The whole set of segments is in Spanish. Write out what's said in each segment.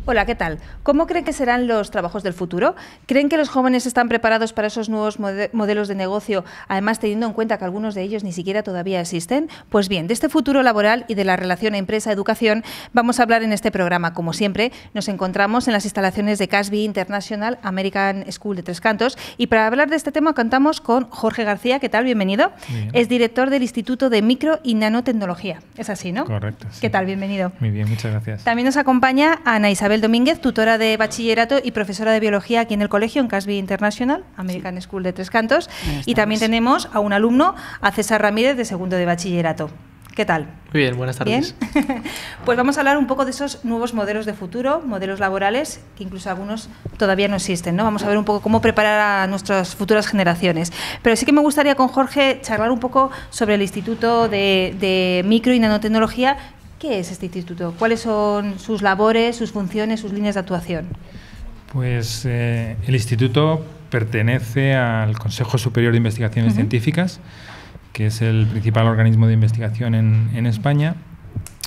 Hola, ¿qué tal? ¿Cómo creen que serán los trabajos del futuro? ¿Creen que los jóvenes están preparados para esos nuevos modelos de negocio, además teniendo en cuenta que algunos de ellos ni siquiera todavía existen? Pues bien, de este futuro laboral y de la relación empresa-educación vamos a hablar en este programa. Como siempre, nos encontramos en las instalaciones de Casby International American School de Tres Cantos y para hablar de este tema contamos con Jorge García. ¿Qué tal? Bienvenido. Bien. Es director del Instituto de Micro y Nanotecnología. Es así, ¿no? Correcto. Sí. ¿Qué tal? Bienvenido. Muy bien, muchas gracias. También nos acompaña Ana Isabel Domínguez, tutora de bachillerato y profesora de biología aquí en el colegio, en Casby International American School de Tres Cantos. Y también tenemos a un alumno, a César Ramírez, de segundo de bachillerato. ¿Qué tal? Muy bien, buenas tardes. ¿Bien? Pues vamos a hablar un poco de esos nuevos modelos de futuro, modelos laborales, que incluso algunos todavía no existen, ¿no? Vamos a ver un poco cómo preparar a nuestras futuras generaciones. Pero sí que me gustaría con Jorge charlar un poco sobre el Instituto de Micro y Nanotecnología. ¿Qué es este instituto? ¿Cuáles son sus labores, sus funciones, sus líneas de actuación? Pues el instituto pertenece al Consejo Superior de Investigaciones Científicas, que es el principal organismo de investigación en España.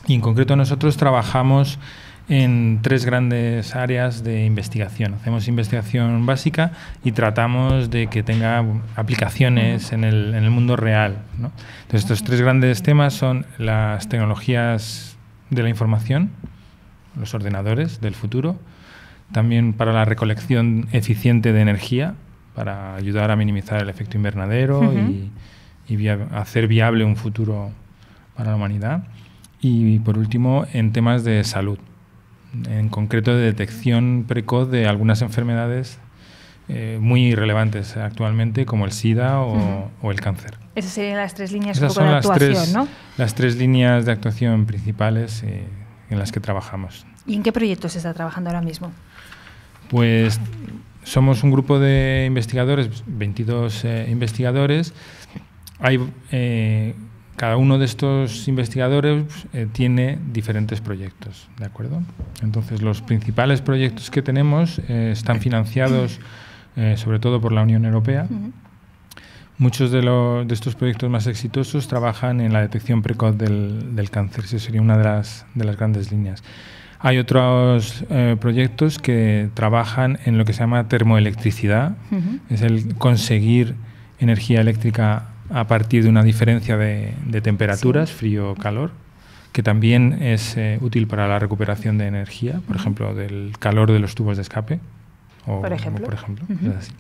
Y en concreto nosotros trabajamos en tres grandes áreas de investigación. Hacemos investigación básica y tratamos de que tenga aplicaciones en el mundo real, ¿no? Entonces, estos tres grandes temas son las tecnologías de la información, los ordenadores del futuro, también para la recolección eficiente de energía, para ayudar a minimizar el efecto invernadero y hacer viable un futuro para la humanidad. Y, por último, en temas de salud, en concreto de detección precoz de algunas enfermedades muy relevantes actualmente, como el SIDA o el cáncer. Esas serían las tres líneas Esas de actuación, ¿no? Las tres líneas de actuación principales en las que trabajamos. ¿Y en qué proyectos se está trabajando ahora mismo? Pues somos un grupo de investigadores, 22 investigadores. Cada uno de estos investigadores tiene diferentes proyectos, ¿de acuerdo? Entonces, los principales proyectos que tenemos están financiados sobre todo por la Unión Europea. Muchos de estos proyectos más exitosos trabajan en la detección precoz del cáncer. Esa sería una de las grandes líneas. Hay otros proyectos que trabajan en lo que se llama termoelectricidad. Es el conseguir energía eléctrica a partir de una diferencia de temperaturas, frío o calor, que también es útil para la recuperación de energía, por ejemplo, del calor de los tubos de escape. Por ejemplo. Es así.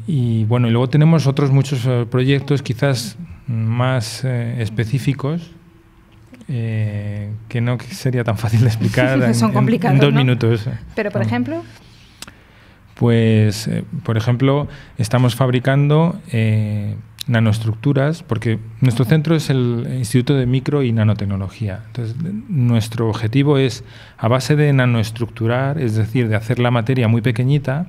Y bueno, y luego tenemos otros muchos proyectos quizás más específicos, que no sería tan fácil de explicar Son complicados, en 2 ¿no? minutos. Pero, por ejemplo... Pues, por ejemplo, estamos fabricando nanoestructuras, porque nuestro centro es el Instituto de Micro y Nanotecnología. Entonces, nuestro objetivo es, a base de nanoestructurar, es decir, de hacer la materia muy pequeñita,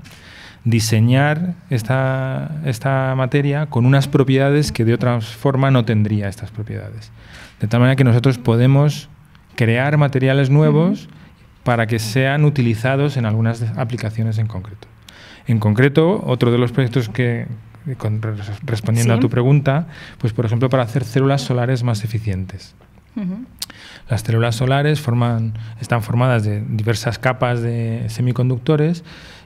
diseñar esta materia con unas propiedades que de otra forma no tendría estas propiedades. De tal manera que nosotros podemos crear materiales nuevos para que sean utilizados en algunas aplicaciones en concreto. En concreto, otro de los proyectos respondiendo a tu pregunta, pues por ejemplo para hacer células solares más eficientes. Las células solares están formadas de diversas capas de semiconductores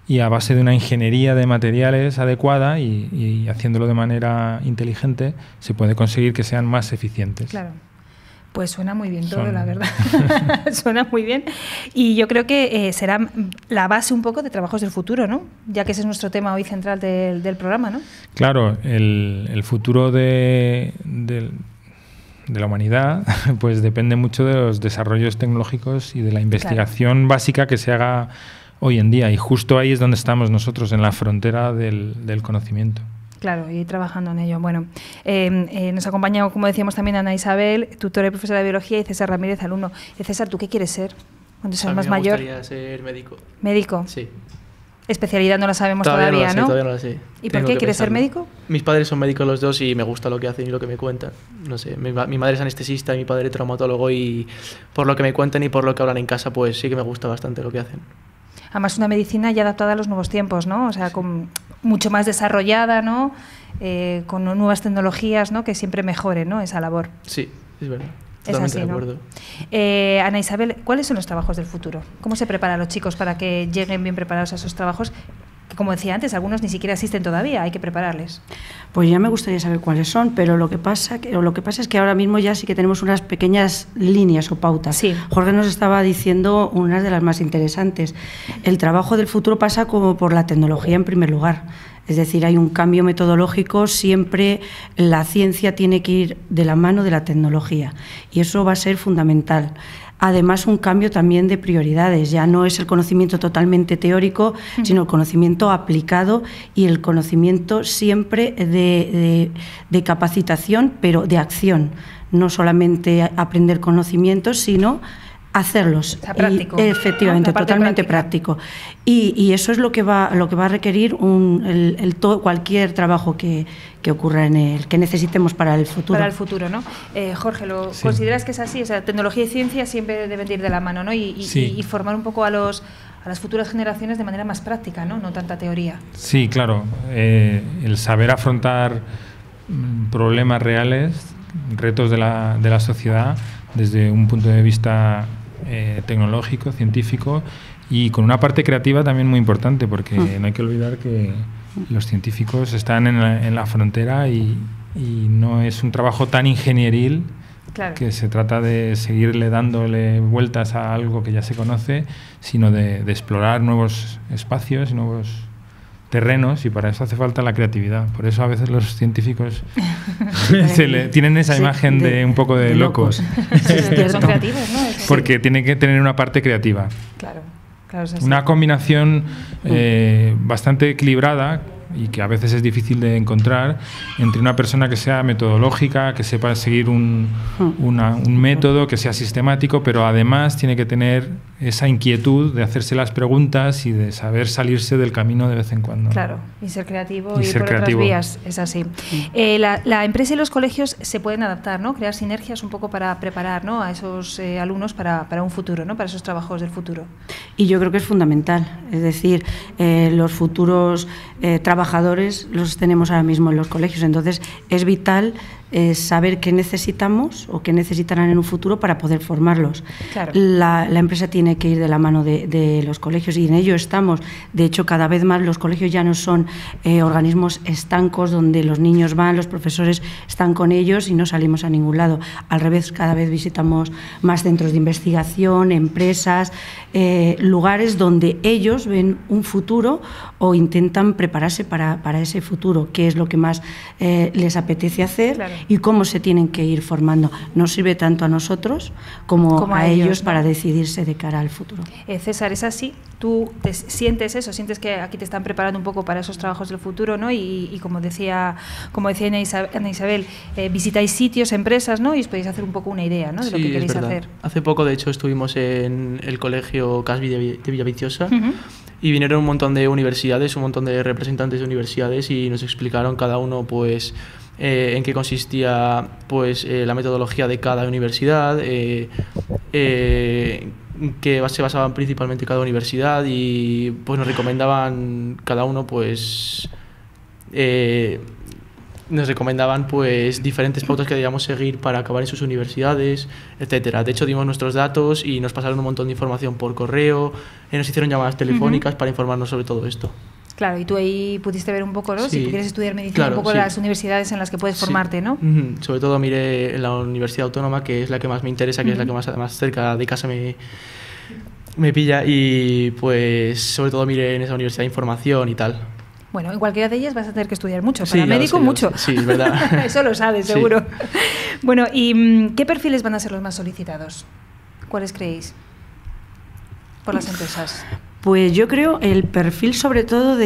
y a base de una ingeniería de materiales adecuada y haciéndolo de manera inteligente se puede conseguir que sean más eficientes. Claro. Pues suena muy bien todo, la verdad. Suena muy bien. Y yo creo que será la base un poco de trabajos del futuro, ¿no? Ya que ese es nuestro tema hoy central del programa, ¿no? Claro, el futuro de la humanidad pues depende mucho de los desarrollos tecnológicos y de la investigación básica que se haga hoy en día. Y justo ahí es donde estamos nosotros, en la frontera del conocimiento. Claro, y trabajando en ello. Bueno, nos acompaña, como decíamos, también Ana Isabel, tutora y profesora de biología, y César Ramírez, alumno. César, ¿tú qué quieres ser cuando seas más mayor? Me gustaría ser médico. ¿Médico? Sí. Especialidad no la sabemos todavía, no la sé, ¿no? Todavía no la sé. ¿Y por qué quieres ser médico? Mis padres son médicos los dos y me gusta lo que hacen y lo que me cuentan. No sé, mi madre es anestesista y mi padre traumatólogo y por lo que me cuentan y por lo que hablan en casa, pues sí que me gusta bastante lo que hacen. Además, una medicina ya adaptada a los nuevos tiempos, ¿no? O sea, mucho más desarrollada, ¿no? Con nuevas tecnologías, ¿no? Que siempre mejoren, ¿no? Esa labor. Sí, es verdad. Es así, de acuerdo. ¿no? Ana Isabel, ¿cuáles son los trabajos del futuro? ¿Cómo se preparan a los chicos para que lleguen bien preparados a esos trabajos? Que, como decía antes, algunos ni siquiera existen todavía, hay que prepararles. Pues ya me gustaría saber cuáles son, pero lo que pasa es que ahora mismo ya sí que tenemos unas pequeñas líneas o pautas. Sí. Jorge nos estaba diciendo unas de las más interesantes. El trabajo del futuro pasa como por la tecnología en primer lugar. Es decir, hay un cambio metodológico, siempre la ciencia tiene que ir de la mano de la tecnología y eso va a ser fundamental. Además, un cambio también de prioridades. Ya no es el conocimiento totalmente teórico, sino el conocimiento aplicado y el conocimiento siempre de capacitación, pero de acción. No solamente aprender conocimientos, sino hacerlos. O sea, práctico. Efectivamente, totalmente práctico. Y eso es lo que va a requerir cualquier trabajo que ocurra que necesitemos para el futuro. Para el futuro, ¿no? Jorge, Sí. ¿consideras que es así? O sea, tecnología y ciencia siempre deben ir de la mano, ¿no? Y formar un poco a las futuras generaciones de manera más práctica, ¿no? No tanta teoría. Sí, claro. El saber afrontar problemas reales, retos de la sociedad, desde un punto de vista tecnológico, científico, y con una parte creativa también muy importante, porque no hay que olvidar que los científicos están en la frontera y no es un trabajo tan ingenieril, Claro. que se trata de seguirle dándole vueltas a algo que ya se conoce, sino de explorar nuevos espacios y nuevos terrenos, y para eso hace falta la creatividad. Por eso a veces los científicos tienen esa imagen de un poco de locos. Son creativos, ¿no? Porque tiene que tener una parte creativa. Claro, es así. Una combinación bastante equilibrada, y que a veces es difícil de encontrar, entre una persona que sea metodológica, que sepa seguir un método, que sea sistemático, pero además tiene que tener esa inquietud de hacerse las preguntas y de saber salirse del camino de vez en cuando. Claro, y ser creativo Y ser por creativo. otras vías, es así. La empresa y los colegios se pueden adaptar, ¿no? Crear sinergias un poco para preparar, ¿no? A esos alumnos para un futuro, ¿no? Para esos trabajos del futuro. Y yo creo que es fundamental, es decir, los futuros trabajadores los tenemos ahora mismo en los colegios, entonces es vital saber qué necesitamos o qué necesitarán en un futuro para poder formarlos. Claro. La empresa tiene que ir de la mano de los colegios y en ello estamos. De hecho, cada vez más los colegios ya no son organismos estancos donde los niños van, los profesores están con ellos y no salimos a ningún lado. Al revés, cada vez visitamos más centros de investigación, empresas, lugares donde ellos ven un futuro o intentan prepararse para ese futuro, qué es lo que más les apetece hacer. Claro. Y cómo se tienen que ir formando. Nos sirve tanto a nosotros como a ellos, ¿no? Para decidirse de cara al futuro. César, ¿es así? ¿Tú sientes eso? ¿Sientes que aquí te están preparando un poco para esos trabajos del futuro, ¿no? Y como decía Ana Isabel, visitáis sitios, empresas, ¿no? Y os podéis hacer un poco una idea, ¿no? De lo que queréis hacer. Hace poco, de hecho, estuvimos en el colegio Casby de Villaviciosa y vinieron un montón de universidades, un montón de representantes de universidades y nos explicaron cada uno, pues, en qué consistía, pues, la metodología de cada universidad, que se basaban principalmente cada universidad y pues nos recomendaban cada uno, pues diferentes pautas que debíamos seguir para acabar en sus universidades, etcétera. De hecho, dimos nuestros datos y nos pasaron un montón de información por correo, nos hicieron llamadas telefónicas para informarnos sobre todo esto. Claro, y tú ahí pudiste ver un poco, ¿no? Sí. Si tú quieres estudiar medicina, Claro, un poco sí. las universidades en las que puedes formarte, ¿no? Sobre todo miré en la Universidad Autónoma, que es la que más me interesa, que es la que más cerca de casa me pilla, y pues sobre todo miré en esa universidad información y tal. Bueno, en cualquiera de ellas vas a tener que estudiar mucho. Sí, Para médico, mucho. Sí, es verdad. Eso lo sabes, Sí. seguro. Bueno, ¿y qué perfiles van a ser los más solicitados? ¿Cuáles creéis? Por las empresas. Pues yo creo el perfil sobre todo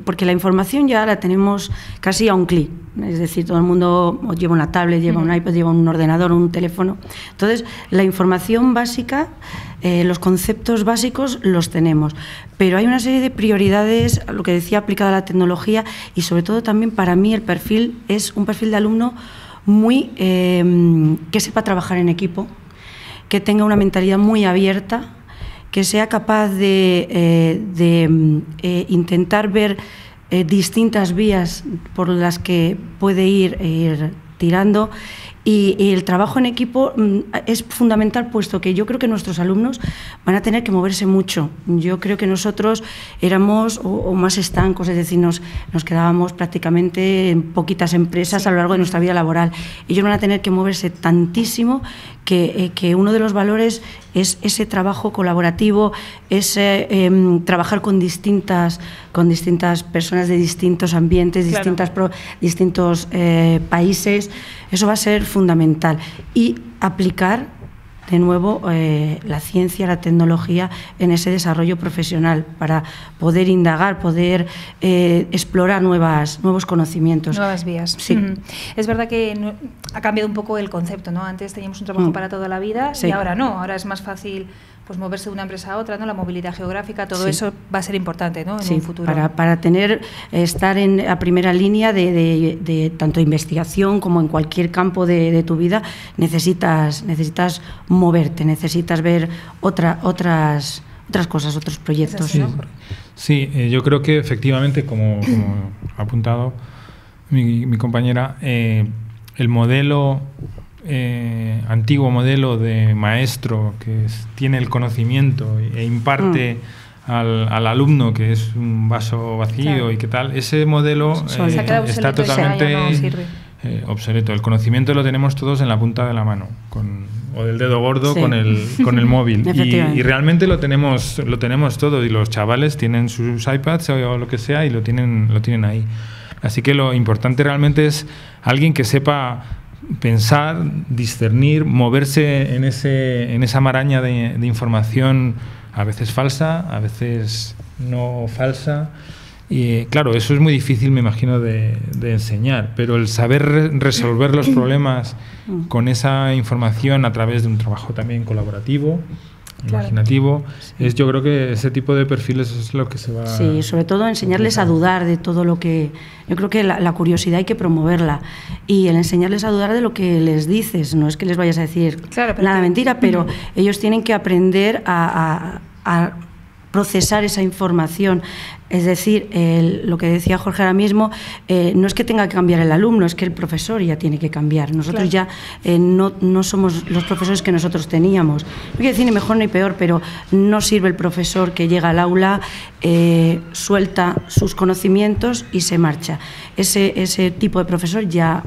porque la información ya la tenemos casi a un clic, es decir, todo el mundo lleva una tablet, lleva un iPad, lleva un ordenador, un teléfono. Entonces, la información básica, los conceptos básicos los tenemos, pero hay una serie de prioridades, lo que decía, aplicada a la tecnología, y sobre todo también para mí el perfil es un perfil de alumno muy que sepa trabajar en equipo, que tenga una mentalidad muy abierta, que sea capaz de intentar ver distintas vías por las que puede ir tirando Y el trabajo en equipo es fundamental, puesto que yo creo que nuestros alumnos van a tener que moverse mucho. Yo creo que nosotros éramos o más estancos, es decir, nos quedábamos prácticamente en poquitas empresas a lo largo de nuestra vida laboral. Ellos van a tener que moverse tantísimo que uno de los valores es ese trabajo colaborativo, ese trabajar con distintas personas de distintos ambientes, distintos países. Eso va a ser fundamental. Y aplicar de nuevo la ciencia, la tecnología en ese desarrollo profesional para poder indagar, poder explorar nuevos conocimientos. Nuevas vías. Sí. Es verdad que ha cambiado un poco el concepto, ¿no? Antes teníamos un trabajo para toda la vida y ahora no, ahora es más fácil pues moverse de una empresa a otra, ¿no? La movilidad geográfica, todo eso va a ser importante, ¿no? En un futuro. Para estar en la primera línea de tanto investigación como en cualquier campo de tu vida, necesitas moverte, necesitas ver otras cosas, otros proyectos. Sí, yo creo que efectivamente, como ha apuntado mi compañera, el modelo antiguo modelo de maestro que tiene el conocimiento e imparte al alumno, que es un vaso vacío y qué tal, ese modelo está totalmente obsoleto. El conocimiento lo tenemos todos en la punta de la mano, o del dedo gordo con el móvil. Y realmente lo tenemos todo, y los chavales tienen sus iPads o lo que sea y lo tienen ahí. Así que lo importante realmente es alguien que sepa pensar, discernir, moverse en esa maraña de información, a veces falsa, a veces no falsa. Y claro, eso es muy difícil, me imagino, de enseñar, pero el saber resolver los problemas con esa información a través de un trabajo también colaborativo, imaginativo, yo creo que ese tipo de perfiles es lo que se va... Sí, sobre todo enseñarles a dudar de todo lo que... Yo creo que la curiosidad hay que promoverla, y el enseñarles a dudar de lo que les dices, no es que les vayas a decir nada mentira, pero ellos tienen que aprender a procesar esa información. Es decir, lo que decía Jorge ahora mismo, no es que tenga que cambiar el alumno, es que el profesor ya tiene que cambiar. Nosotros ya no somos los profesores que nosotros teníamos. No quiero decir ni mejor ni peor, pero no sirve el profesor que llega al aula, suelta sus conocimientos y se marcha. Ese tipo de profesor ya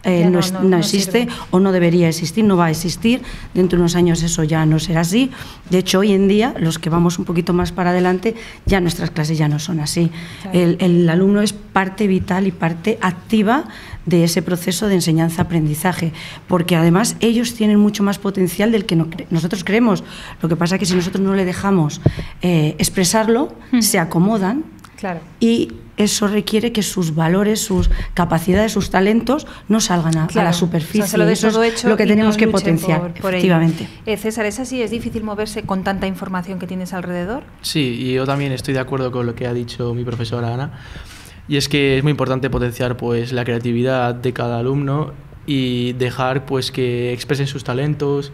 no existe sirve. O no debería existir, no va a existir. Dentro de unos años eso ya no será así. De hecho, hoy en día, los que vamos un poquito más para adelante, ya nuestras clases ya no son así. El alumno es parte vital y parte activa de ese proceso de enseñanza-aprendizaje, porque además ellos tienen mucho más potencial del que nosotros creemos. Lo que pasa es que si nosotros no le dejamos expresarlo, se acomodan. Y eso requiere que sus valores, sus capacidades, sus talentos no salgan a la superficie. O sea, eso es lo que tenemos que potenciar, efectivamente. César, ¿es así? ¿Es difícil moverse con tanta información que tienes alrededor? Sí, y yo también estoy de acuerdo con lo que ha dicho mi profesora Ana. Y es que es muy importante potenciar pues la creatividad de cada alumno y dejar pues que expresen sus talentos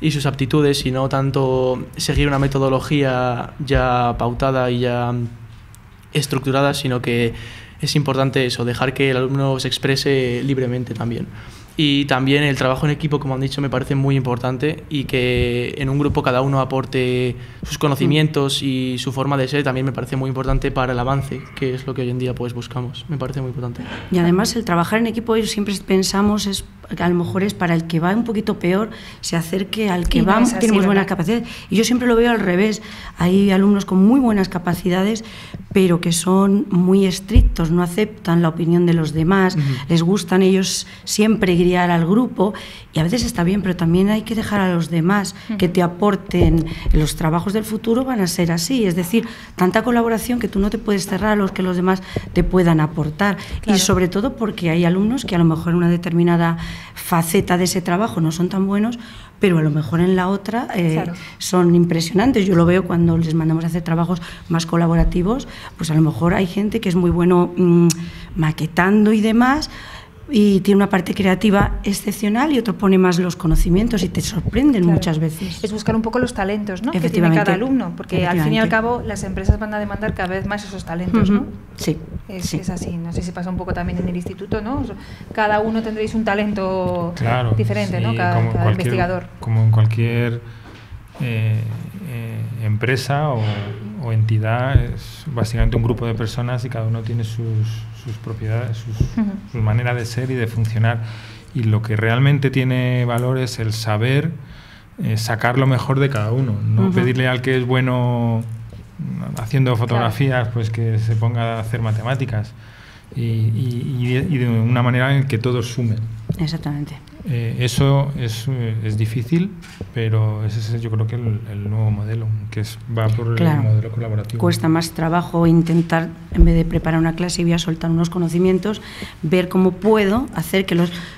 y sus aptitudes, y no tanto seguir una metodología ya pautada y ya estructurada, sino que es importante eso, dejar que el alumno se exprese libremente también. Y también el trabajo en equipo, como han dicho, me parece muy importante, y que en un grupo cada uno aporte sus conocimientos y su forma de ser también me parece muy importante para el avance, que es lo que hoy en día pues buscamos. Me parece muy importante. Y además el trabajar en equipo, siempre pensamos, a lo mejor es para el que va un poquito peor, se acerque al que va, tiene muy buenas capacidades. Y yo siempre lo veo al revés. Hay alumnos con muy buenas capacidades, pero que son muy estrictos, no aceptan la opinión de los demás, les gustan ellos siempre guiar al grupo, y a veces está bien, pero también hay que dejar a los demás que te aporten. Los trabajos del futuro van a ser así, es decir, tanta colaboración que tú no te puedes cerrar a los que los demás te puedan aportar. Y sobre todo porque hay alumnos que a lo mejor en una determinada faceta de ese trabajo no son tan buenos, pero a lo mejor en la otra son impresionantes. Yo lo veo cuando les mandamos a hacer trabajos más colaborativos, pues a lo mejor hay gente que es muy bueno maquetando y demás, y tiene una parte creativa excepcional, y otro pone más los conocimientos, y te sorprenden muchas veces. Es buscar un poco los talentos, ¿no?, que tiene cada alumno, porque al fin y al cabo las empresas van a demandar cada vez más esos talentos, ¿no? Sí. Es así. No sé si pasa un poco también en el instituto, ¿no? Cada uno tendréis un talento diferente, ¿no? Cada investigador. Como en cualquier empresa o entidad, es básicamente un grupo de personas y cada uno tiene sus propiedades, su manera de ser y de funcionar. Y lo que realmente tiene valor es el saber sacar lo mejor de cada uno, no pedirle al que es bueno haciendo fotografías, pues que se ponga a hacer matemáticas y de una manera en que todos sumen. Exactamente. Eso es difícil, pero ese es yo creo que el nuevo modelo, que va por el modelo colaborativo. Cuesta más trabajo intentar, en vez de preparar una clase y voy a soltar unos conocimientos, ver cómo puedo hacer que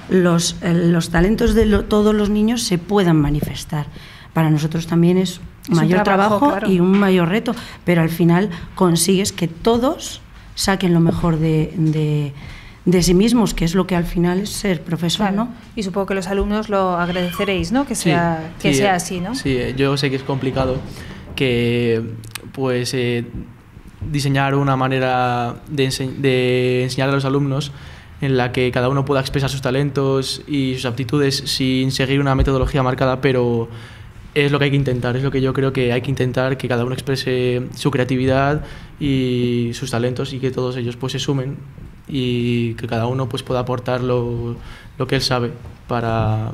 los talentos de todos los niños se puedan manifestar. Para nosotros también es mayor trabajo claro. Y un mayor reto, pero al final consigues que todos saquen lo mejor de sí mismos, que es lo que al final es ser profesor, claro. ¿no? Y supongo que los alumnos lo agradeceréis, ¿no? Que sea así, ¿no? Sí, yo sé que es complicado que pues diseñar una manera de enseñar a los alumnos en la que cada uno pueda expresar sus talentos y sus aptitudes sin seguir una metodología marcada, pero es lo que hay que intentar, es lo que yo creo que hay que intentar, que cada uno exprese su creatividad y sus talentos y que todos ellos pues se sumen y que cada uno pues pueda aportar lo que él sabe para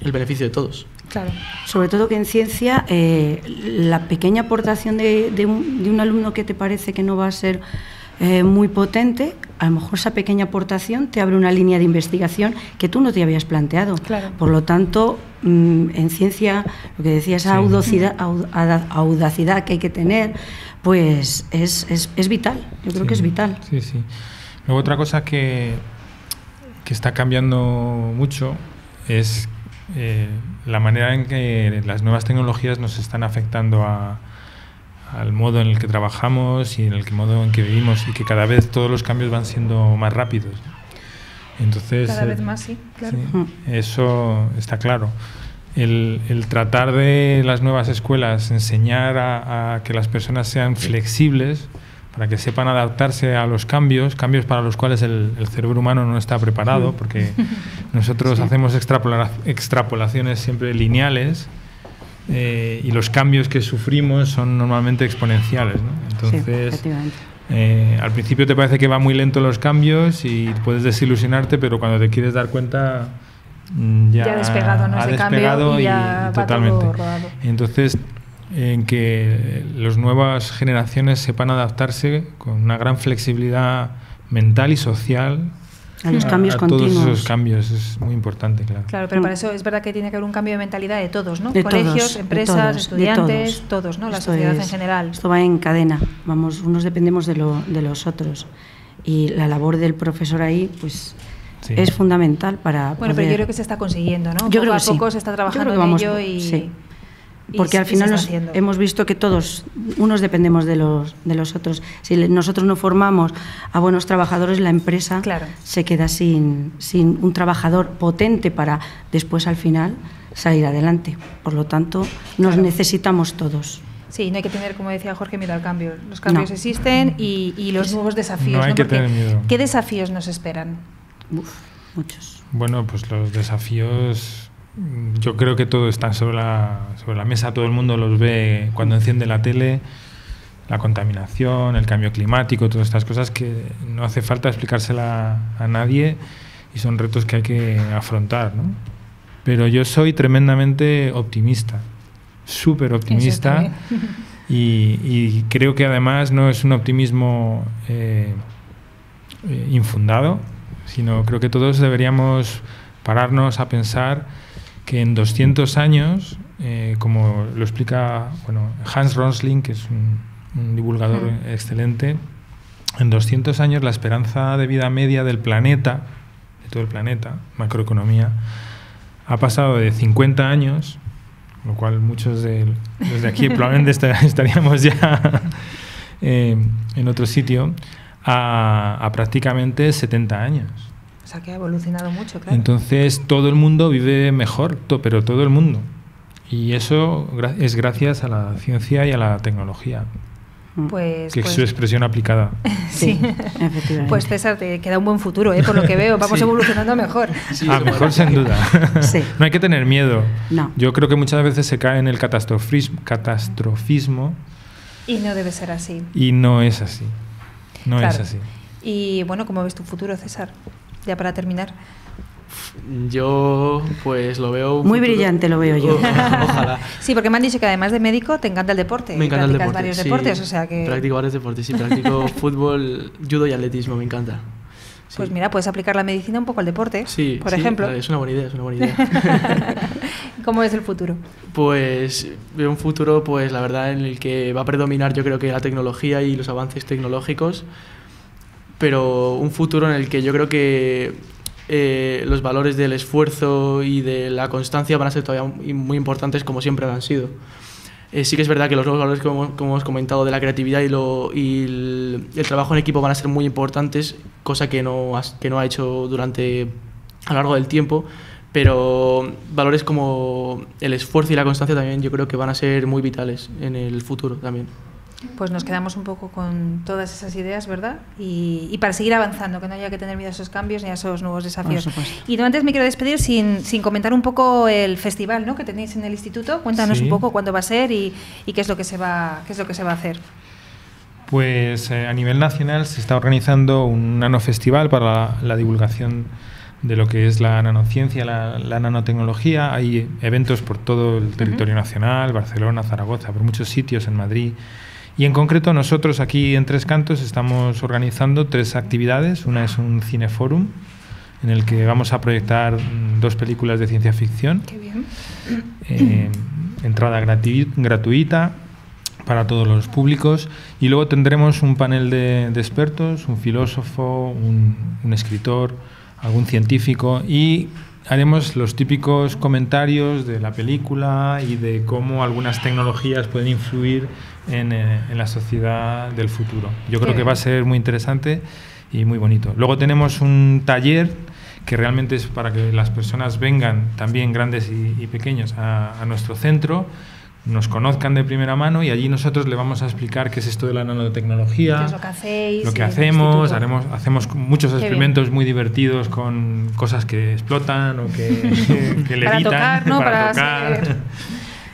el beneficio de todos. Claro. Sobre todo que en ciencia la pequeña aportación de un alumno que te parece que no va a ser muy potente, a lo mejor esa pequeña aportación te abre una línea de investigación que tú no te habías planteado. Claro. Por lo tanto, en ciencia, lo que decía, esa audacidad que hay que tener, pues es vital. Yo creo que es vital. Sí, sí. Luego otra cosa que está cambiando mucho es la manera en que las nuevas tecnologías nos están afectando al modo en el que trabajamos y en el modo en que vivimos, y que cada vez todos los cambios van siendo más rápidos. Entonces, cada vez más, sí, claro. Sí, eso está claro. El tratar de las nuevas escuelas enseñar a que las personas sean flexibles para que sepan adaptarse a los cambios para los cuales el cerebro humano no está preparado, porque nosotros hacemos extrapolaciones siempre lineales, y los cambios que sufrimos son normalmente exponenciales, ¿no? Entonces, al principio te parece que va muy lento los cambios y puedes desilusionarte, pero cuando te quieres dar cuenta ya ha despegado, ¿no? Ha ese despegado cambio y ya totalmente. Va todo rodado. Entonces, en que las nuevas generaciones sepan adaptarse con una gran flexibilidad mental y social a los cambios continuos. Todos esos cambios es muy importante, claro. Claro, pero para eso es verdad que tiene que haber un cambio de mentalidad de todos, ¿no? De colegios, todos, empresas, estudiantes, todos. todos, ¿no? La sociedad en general. Esto va en cadena, vamos, unos dependemos de los otros, y la labor del profesor ahí, pues sí, es fundamental para bueno, pero yo creo que se está consiguiendo, ¿no? Yo creo que poco a poco se está trabajando en ello y... Sí. Porque al final hemos visto que todos, unos dependemos de los otros. Si nosotros no formamos a buenos trabajadores, la empresa se queda sin un trabajador potente para después al final salir adelante. Por lo tanto, nos necesitamos todos. Sí, no hay que tener, como decía Jorge, miedo al cambio. Los cambios existen y los nuevos desafíos. No hay que tener miedo. ¿Qué desafíos nos esperan? Muchos. Bueno, pues los desafíos... Yo creo que todo está sobre la mesa, todo el mundo los ve cuando enciende la tele, la contaminación, el cambio climático, todas estas cosas que no hace falta explicársela a nadie y son retos que hay que afrontar, ¿no? Pero yo soy tremendamente optimista, súper optimista, y creo que además no es un optimismo infundado, sino creo que todos deberíamos pararnos a pensar que en 200 años, como lo explica Hans Rosling, que es un divulgador excelente, en 200 años la esperanza de vida media del planeta, de todo el planeta, macroeconomía, ha pasado de 50 años, lo cual muchos desde aquí probablemente estaríamos ya en otro sitio, a prácticamente 70 años. O sea, que ha evolucionado mucho, claro. Entonces, todo el mundo vive mejor, pero todo el mundo. Y eso es gracias a la ciencia y a la tecnología. Pues, que es su expresión aplicada. Sí, efectivamente. Pues César, te queda un buen futuro, por lo que veo. Vamos evolucionando mejor. Sí, mejor sin duda. Sí. No hay que tener miedo. No. Yo creo que muchas veces se cae en el catastrofismo. Y no debe ser así. Y no es así. No Claro. es así. Y bueno, ¿cómo ves tu futuro, César? Ya para terminar. Yo pues lo veo... Muy brillante lo veo yo. Ojalá. Sí, porque me han dicho que además de médico te encanta el deporte. Me encanta el Practicas deporte. varios sí. deportes, o sea que... Practico varios deportes, sí. Practico fútbol, judo y atletismo, me encanta. Sí. Pues mira, puedes aplicar la medicina un poco al deporte, Sí, por sí, ejemplo. es una buena idea, es una buena idea. ¿Cómo es el futuro? Pues veo un futuro, pues la verdad, en el que va a predominar yo creo que la tecnología y los avances tecnológicos, pero un futuro en el que yo creo que los valores del esfuerzo y de la constancia van a ser todavía muy importantes como siempre lo han sido. Sí que es verdad que los nuevos valores, como hemos comentado, de la creatividad y el trabajo en equipo van a ser muy importantes, cosa que no ha hecho a lo largo del tiempo, pero valores como el esfuerzo y la constancia también yo creo que van a ser muy vitales en el futuro también. Pues nos quedamos un poco con todas esas ideas, ¿verdad? Y para seguir avanzando, que no haya que tener miedo a esos cambios ni a esos nuevos desafíos. Por supuesto. Y no antes me quiero despedir sin comentar un poco el festival, ¿no?, que tenéis en el instituto. Cuéntanos Sí. un poco cuándo va a ser y qué es lo que se va a hacer. Pues a nivel nacional se está organizando un nanofestival para la divulgación de lo que es la nanociencia, la nanotecnología. Hay eventos por todo el territorio nacional, Barcelona, Zaragoza, por muchos sitios, en Madrid. Y en concreto nosotros aquí en Tres Cantos estamos organizando 3 actividades. Una es un cineforum en el que vamos a proyectar 2 películas de ciencia ficción. Qué bien. Entrada gratuita para todos los públicos. Y luego tendremos un panel de expertos, un filósofo, un escritor, algún científico, y haremos los típicos comentarios de la película y de cómo algunas tecnologías pueden influir en la sociedad del futuro. Yo creo que va a ser muy interesante y muy bonito. Luego tenemos un taller que realmente es para que las personas vengan, también grandes y pequeños, a nuestro centro, nos conozcan de primera mano, y allí nosotros le vamos a explicar qué es esto de la nanotecnología, ¿Qué es lo que hacéis? lo que en el hacemos, instituto? hacemos muchos Qué experimentos muy divertidos con cosas que explotan o que Para levitan, tocar, ¿no? Para tocar, ser-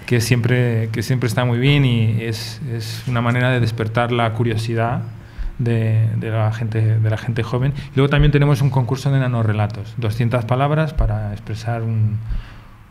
que siempre está muy bien, y es una manera de despertar la curiosidad de la gente joven. Y luego también tenemos un concurso de nanorrelatos, 200 palabras para expresar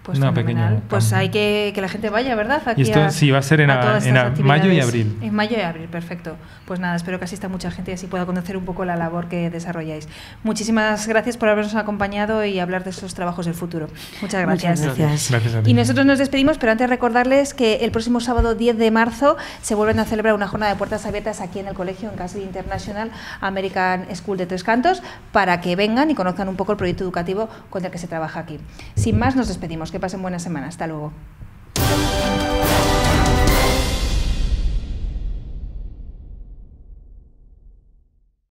Pues una fenomenal. pequeña Pues campo. hay que la gente vaya, ¿verdad? Aquí Y esto sí va a ser en todas en estas mayo y actividades. abril. En mayo y abril, perfecto. Pues nada, espero que asista mucha gente y así pueda conocer un poco la labor que desarrolláis. Muchísimas gracias por habernos acompañado y hablar de esos trabajos del futuro. Muchas gracias. Muchas gracias. Gracias a ti. Y nosotros nos despedimos, pero antes recordarles que el próximo sábado 10 de marzo se vuelven a celebrar una jornada de puertas abiertas aquí en el colegio, en Casby International American School de Tres Cantos, para que vengan y conozcan un poco el proyecto educativo con el que se trabaja aquí. Sin más, nos despedimos. Que pasen buena semana. Hasta luego.